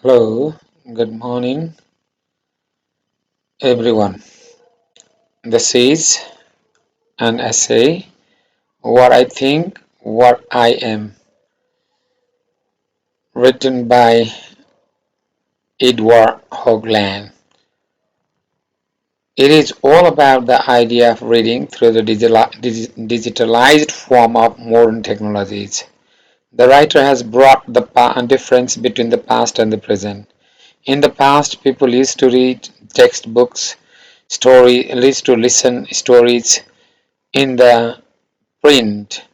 Hello, good morning, everyone. This is an essay, What I Think, What I Am, written by Edward Hoagland. It is all about the idea of reading through the digitalized form of modern technologies. The writer has brought the difference between the past and the present. In the past, people used to read textbooks, used to listen stories in the print.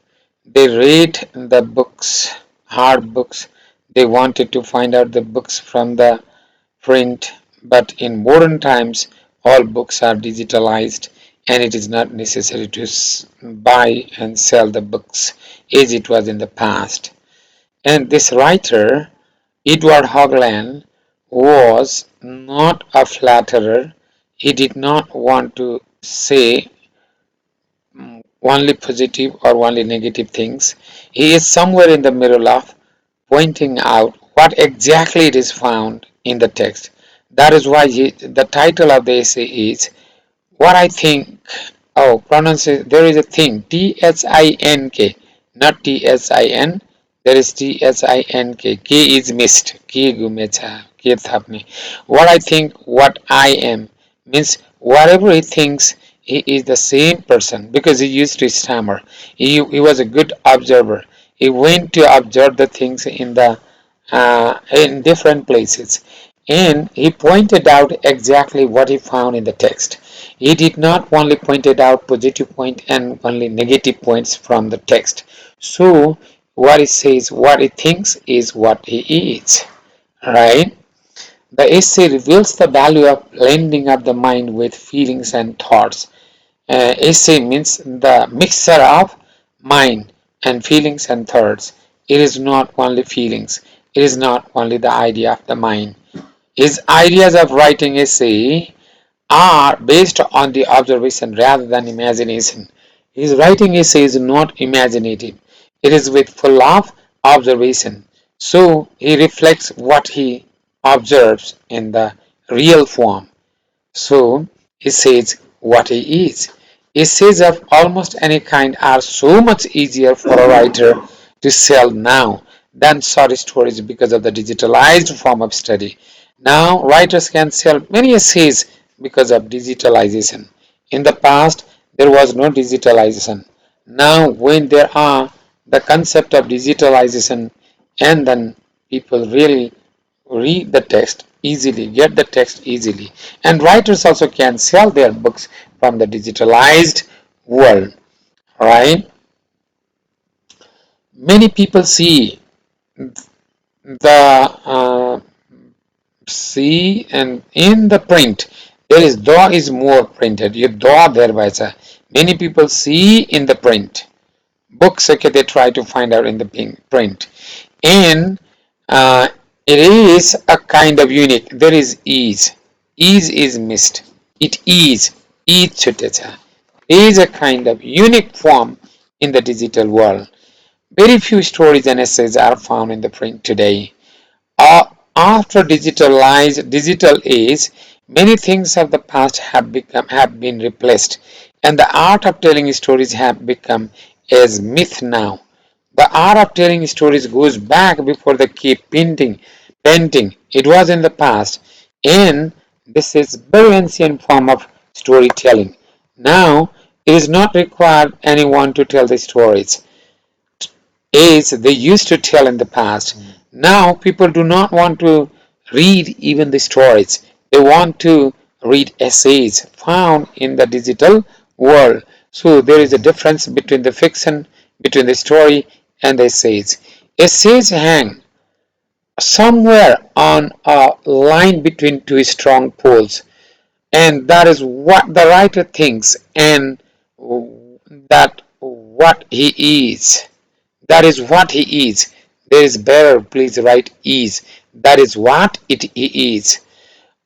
They read the books, hard books. They wanted to find out the books from the print. But in modern times, all books are digitalized and it is not necessary to buy and sell the books as it was in the past. And this writer, Edward Hoagland, was not a flatterer. He did not want to say only positive or only negative things. He is somewhere in the middle of pointing out what exactly it is found in the text. That is why the title of the essay is What I Think. Oh, pronunciation. There is a thing. T-H-I-N-K, not T-S-I-N. There is T-S-I-N-K. K is missed. K gumecha. K thapne. What I think, what I am means whatever he thinks, he is the same person because he used to stammer. He was a good observer. He went to observe the things in different places, and he pointed out exactly what he found in the text. He did not only pointed out positive point and only negative points from the text. So what he says, what he thinks is what he is, right? The essay reveals the value of blending up the mind with feelings and thoughts. Essay means the mixture of mind and feelings and thoughts. It is not only feelings. It is not only the idea of the mind. His ideas of writing essay are based on the observation rather than imagination. His writing essay is not imaginative. It is with full of observation. So he reflects what he observes in the real form. So he says what he is. Essays of almost any kind are so much easier for a writer to sell now than short stories because of the digitalized form of study. Now writers can sell many essays because of digitalization. In the past, there was no digitalization. Now when there are the concept of digitalization, and then people really read the text easily, get the text easily. And writers also can sell their books from the digitalized world, right? Many people the see and in the print there is dog is more printed. You dog there by many people see in the print books. Okay, they try to find out in the print, and uh, it is a kind of unique. There is ease is missed. It is chute is a kind of unique form in the digital world. Very few stories and essays are found in the print today. After digital age, many things of the past have been replaced, and the art of telling stories have become as myth now. The art of telling stories goes back before the cave painting. It was in the past, and this is very ancient form of storytelling. Now it is not required anyone to tell the stories as they used to tell in the past. Now people do not want to read even the stories. They want to read essays found in the digital world. So there is a difference between the fiction, between the story and the essays. Essays hang somewhere on a line between two strong poles, and that is what the writer thinks and that what he is. That is what he is. There is better, please write is. That is what he is.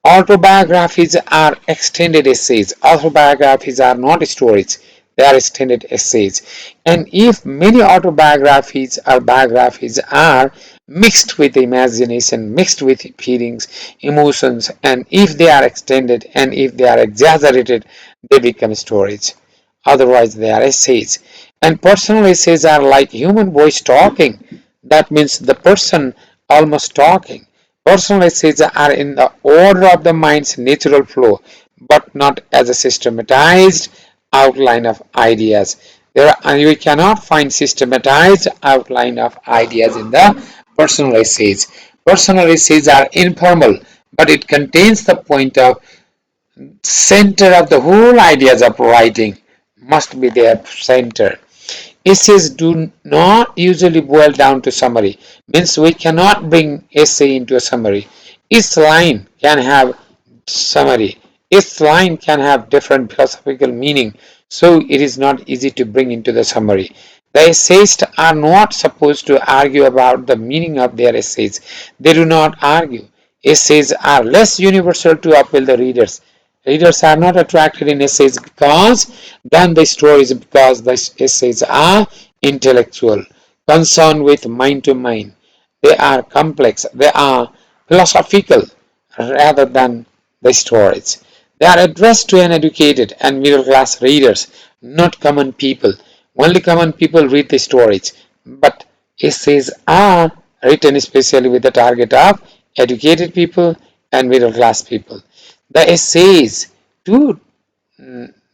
Autobiographies are extended essays. Autobiographies are not stories. They are extended essays. And if many autobiographies or biographies are mixed with imagination, mixed with feelings, emotions, and if they are extended and if they are exaggerated, they become stories. Otherwise, they are essays. And personal essays are like human voice talking. That means the person almost talking. Personal essays are in the order of the mind's natural flow, but not as a systematized outline of ideas. We cannot find systematized outline of ideas in the personal essays. Personal essays are informal, but it contains the point of center of the whole ideas of writing must be their center. Essays do not usually boil down to summary, means we cannot bring essay into a summary. Each line can have summary. Each line can have different philosophical meaning, so it is not easy to bring into the summary. The essayists are not supposed to argue about the meaning of their essays. They do not argue. Essays are less universal to appeal the readers. Readers are not attracted in essays than the stories because the essays are intellectual, concerned with mind to mind. They are complex, they are philosophical rather than the stories. They are addressed to an educated and middle class readers, not common people. Only common people read the stories, but essays are written especially with the target of educated people and middle class people. The essays do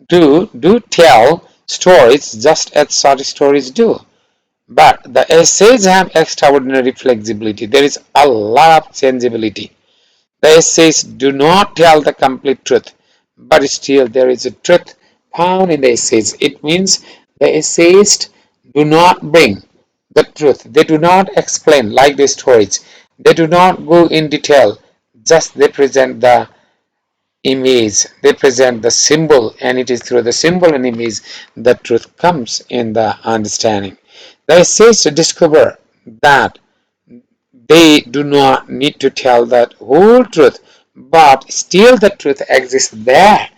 do tell stories just as short stories do. But the essays have extraordinary flexibility. There is a lot of changeability. The essays do not tell the complete truth, but still there is a truth found in the essays. It means the essayists do not bring the truth. They do not explain like the stories. They do not go in detail. Just they present the image, they present the symbol, and it is through the symbol and image that truth comes in the understanding. The essayists discover that they do not need to tell the whole truth, but still the truth exists there.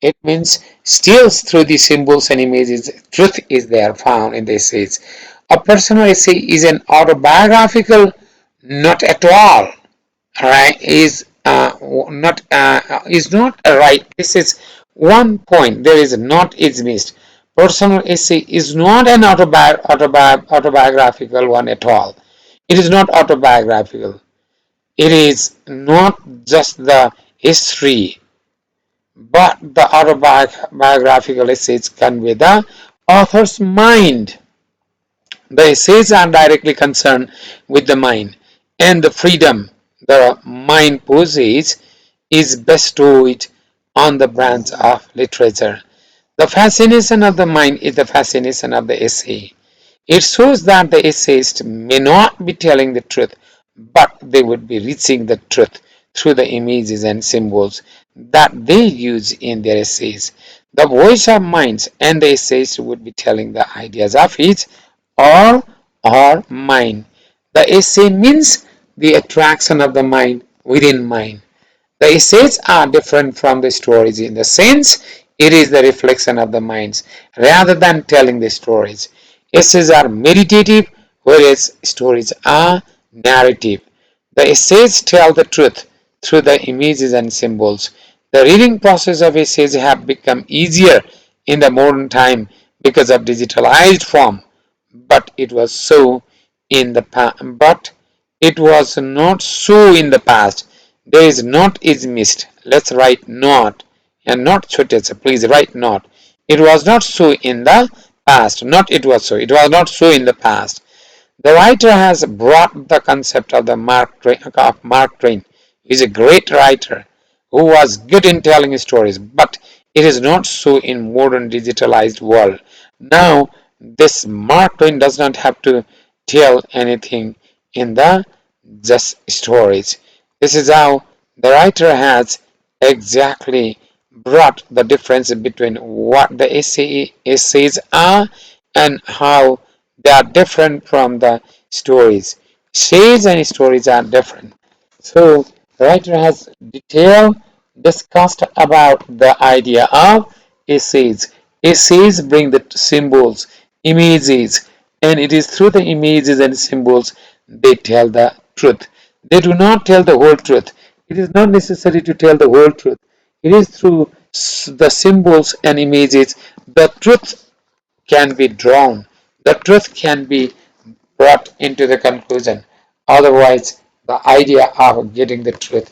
It means still through the symbols and images, truth is there found in the essays. A personal essay is an autobiographical, not at all right is not right. This is one point. There is not is missed. Personal essay is not an autobiographical one at all. It is not autobiographical. It is not just the history, but the autobiographical essays convey the author's mind. The essays are directly concerned with the mind, and the freedom the mind possesses is bestowed on the branch of literature. The fascination of the mind is the fascination of the essay. It shows that the essayist may not be telling the truth, but they would be reaching the truth through the images and symbols that they use in their essays. The voice of minds and the essayist would be telling the ideas of his or her mind. The essay means the attraction of the mind within mind. The essays are different from the stories in the sense it is the reflection of the minds rather than telling the stories. Essays are meditative, whereas stories are narrative. The essays tell the truth through the images and symbols. The reading process of essays have become easier in the modern time because of digitalized form, but it was so in the but it was not so in the past. There is not is missed. Let's write not and not should. Please write not. It was not so in the past. Not it was so. It was not so in the past. The writer has brought the concept of the Mark Twain. He is a great writer who was good in telling stories, but it is not so in modern digitalized world. Now, this Mark Twain does not have to tell anything in the just stories. This is how the writer has exactly brought the difference between what the essays are and how they are different from the stories. Essays and stories are different. So the writer has detailed discussed about the idea of essays. Essays bring the symbols, images, and it is through the images and symbols they tell the truth. They do not tell the whole truth. It is not necessary to tell the whole truth. It is through the symbols and images the truth can be drawn, the truth can be brought into the conclusion. Otherwise, the idea of getting the truth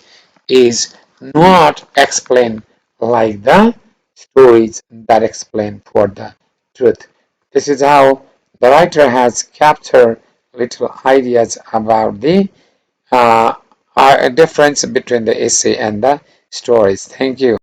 is not explained like the stories that explain for the truth. This is how the writer has captured little ideas about the difference between the essay and the stories. Thank you.